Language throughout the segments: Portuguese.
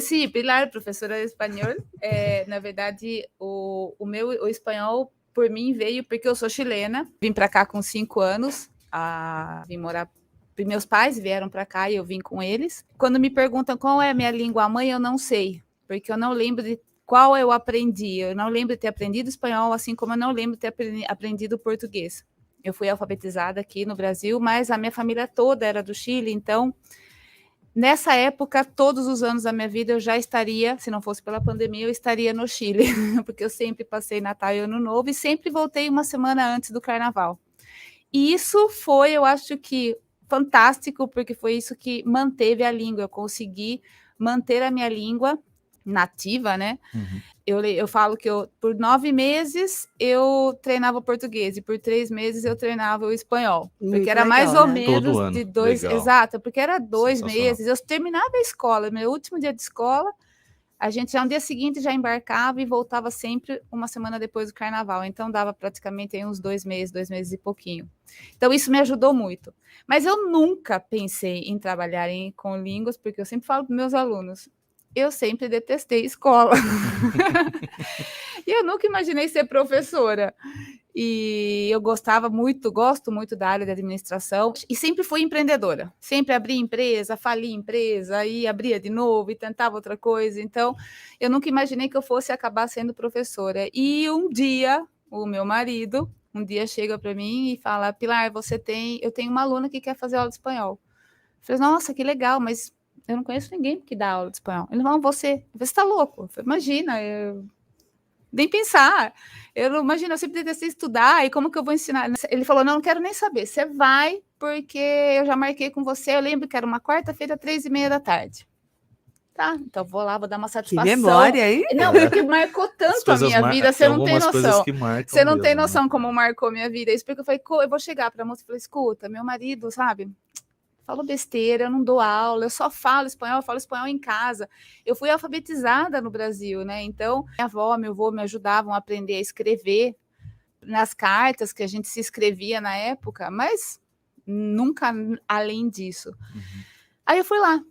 Sim, Pilar, professora de espanhol. Na verdade, o espanhol, por mim, veio porque eu sou chilena. Vim para cá com 5 anos, vim morar. Meus pais vieram para cá e eu vim com eles. Quando me perguntam qual é a minha língua mãe, eu não sei, porque eu não lembro de qual eu aprendi. Eu não lembro de ter aprendido espanhol, assim como eu não lembro de ter aprendido português. Eu fui alfabetizada aqui no Brasil, mas a minha família toda era do Chile, então nessa época, todos os anos da minha vida, eu já estaria, se não fosse pela pandemia, eu estaria no Chile, porque eu sempre passei Natal e Ano Novo e sempre voltei uma semana antes do Carnaval. E isso foi, eu acho que, fantástico, porque foi isso que manteve a língua. Eu consegui manter a minha língua nativa, né? Uhum. Eu falo que por 9 meses eu treinava português e por 3 meses eu treinava o espanhol. Muito porque era legal, mais ou né? menos Todo ano. de 2... Legal. Exato, porque era 2 Sensacional. meses. Eu terminava a escola, meu último dia de escola, a gente já no dia seguinte já embarcava e voltava sempre uma semana depois do Carnaval. Então dava praticamente aí uns 2 meses e pouquinho. Então isso me ajudou muito. Mas eu nunca pensei em trabalhar com línguas, porque eu sempre falo para meus alunos, eu sempre detestei escola. E eu nunca imaginei ser professora. E eu gosto muito da área de administração e sempre fui empreendedora. Sempre abri empresa, fali empresa, e abria de novo e tentava outra coisa. Então, eu nunca imaginei que eu fosse acabar sendo professora. E um dia, o meu marido, chega para mim e fala, Pilar, eu tenho uma aluna que quer fazer aula de espanhol. Eu falei, nossa, que legal, mas eu não conheço ninguém que dá aula de espanhol. Ele falou, não, você está louco. Eu falei, imagina, nem pensar. Eu sempre detestei estudar, e como que eu vou ensinar? Ele falou, não quero nem saber, você vai, porque eu já marquei com você, eu lembro que era uma quarta-feira, 3h30 da tarde. Tá, então vou lá, vou dar uma satisfação. Que memória, hein? Não, porque marcou tanto a minha vida, você não tem noção. Você não tem noção como marcou minha vida. Isso porque eu falei, eu vou chegar para a moça e falei, escuta, meu marido, sabe, falo besteira, eu não dou aula, eu só falo espanhol em casa. Eu fui alfabetizada no Brasil, né? Então, minha avó, meu avô me ajudavam a aprender a escrever nas cartas que a gente se escrevia na época, mas nunca além disso. Uhum. Aí eu fui lá.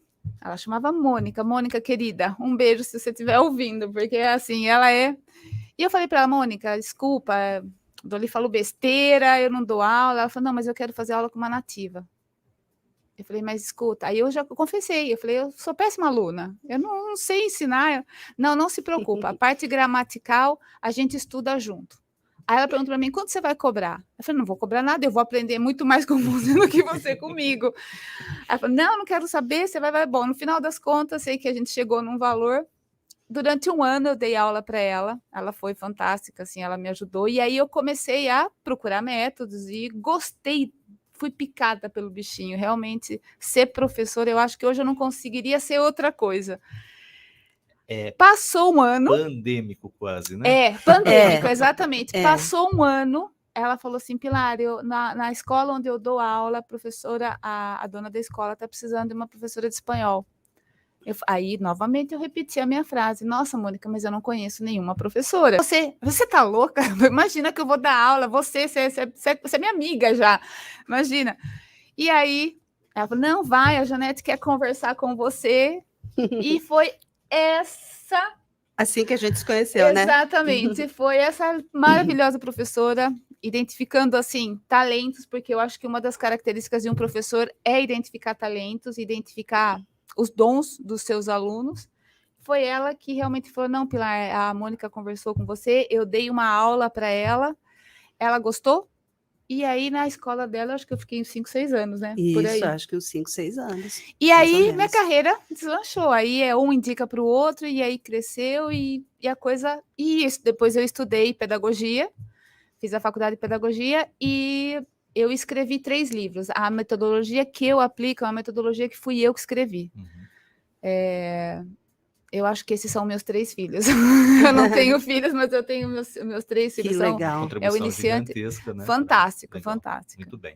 Ela chamava Mônica. Mônica, querida, um beijo se você estiver ouvindo, porque assim, ela é... E eu falei para ela, Mônica, desculpa, Doli falou besteira, eu não dou aula. Ela falou, não, mas eu quero fazer aula com uma nativa. Eu falei, mas escuta, aí eu já confessei, eu falei, eu sou péssima aluna, eu não sei ensinar. Não se preocupa, a parte gramatical a gente estuda junto. Aí ela perguntou para mim, quanto você vai cobrar? Eu falei, não vou cobrar nada, eu vou aprender muito mais com você do que você comigo. Ela falou, não quero saber, você vai. Bom, no final das contas, sei que a gente chegou num valor. Durante 1 ano eu dei aula para ela foi fantástica, assim, ela me ajudou, e aí eu comecei a procurar métodos e gostei, fui picada pelo bichinho, realmente, ser professora, eu acho que hoje eu não conseguiria ser outra coisa. Passou 1 ano... Pandêmico quase, né? Pandêmico, exatamente. Passou 1 ano, ela falou assim, Pilar, na escola onde eu dou aula, a professora, a dona da escola está precisando de uma professora de espanhol. Aí, novamente, eu repeti a minha frase. Nossa, Mônica, mas eu não conheço nenhuma professora. Você tá louca? Imagina que eu vou dar aula. Você é minha amiga já. Imagina. E aí, ela falou, não, vai, a Janete quer conversar com você. E foi essa... Assim que a gente se conheceu, né? Exatamente. Foi essa maravilhosa professora, identificando, assim, talentos, porque eu acho que uma das características de um professor é identificar talentos, identificar os dons dos seus alunos. Foi ela que realmente falou, não, Pilar, a Mônica conversou com você, eu dei uma aula para ela gostou, e aí na escola dela, acho que eu fiquei uns 5, 6 anos, né? Isso, por aí. Acho que uns 5, 6 anos. E aí minha carreira deslanchou, aí um indica para o outro, e aí cresceu, e a coisa... E isso, depois eu estudei pedagogia, fiz a faculdade de pedagogia, e eu escrevi 3 livros. A metodologia que eu aplico é uma metodologia que fui eu que escrevi. Uhum. Eu acho que esses são meus 3 filhos. Eu não tenho filhos, mas eu tenho meus 3 filhos. Que legal. É o iniciante. Gigantesca, né? Fantástico, Legal. fantástico. Muito bem.